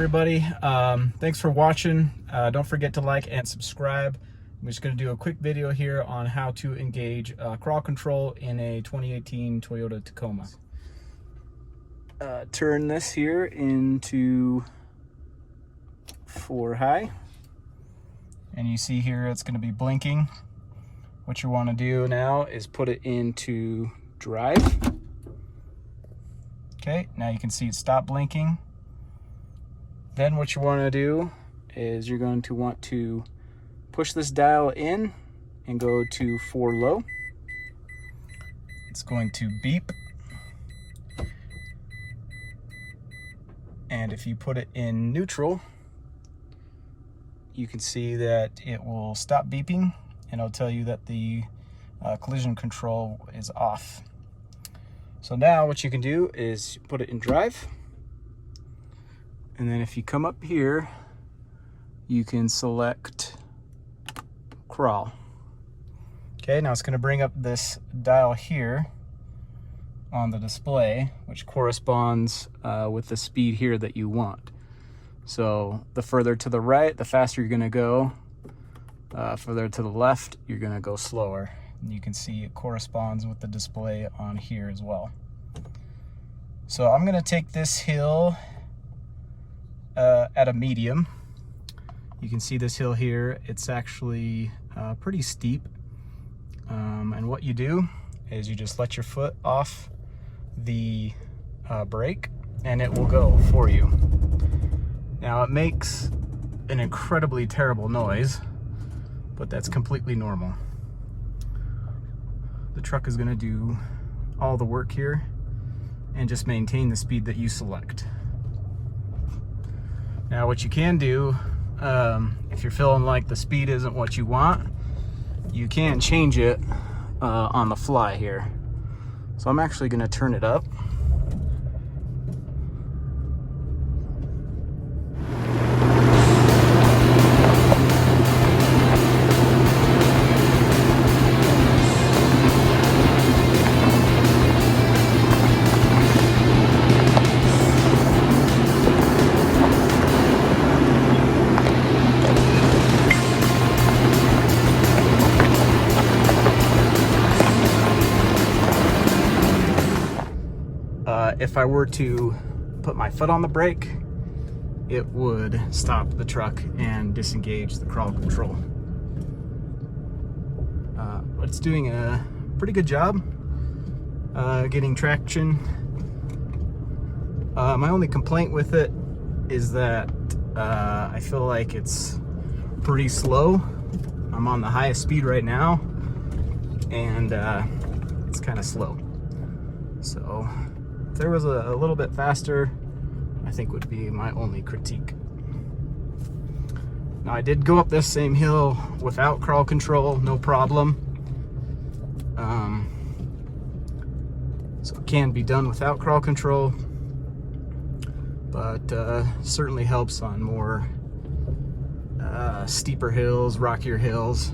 everybody. Thanks for watching. Don't forget to like and subscribe. I'm just going to do a quick video here on how to engage crawl control in a 2018 Toyota Tacoma. Turn this here into 4 high, and you see here it's going to be blinking. What you want to do now is put it into drive. Okay, now you can see it stop blinking. Then what you want to do is you're going to want to push this dial in and go to 4 low. It's going to beep. And if you put it in neutral, you can see that it will stop beeping and it'll tell you that the collision control is off. So now what you can do is put it in drive. And then if you come up here, you can select crawl. Okay, now it's going to bring up this dial here on the display, which corresponds with the speed here that you want. So the further to the right, the faster you're going to go. Further to the left, you're going to go slower. And you can see it corresponds with the display on here as well. So I'm going to take this hill at a medium. You can see this hill here. It's actually pretty steep. And what you do is you just let your foot off the brake and it will go for you. Now it makes an incredibly terrible noise, but that's completely normal. The truck is going to do all the work here and just maintain the speed that you select. Now what you can do, if you're feeling like the speed isn't what you want, you can change it on the fly here. So I'm actually going to turn it up. If I were to put my foot on the brake, it would stop the truck and disengage the crawl control. But it's doing a pretty good job getting traction. My only complaint with it is that I feel like it's pretty slow. I'm on the highest speed right now, and it's kind of slow. So if there was a little bit faster, I think would be my only critique. Now I did go up this same hill without crawl control, no problem. So it can be done without crawl control, but certainly helps on more steeper hills, rockier hills.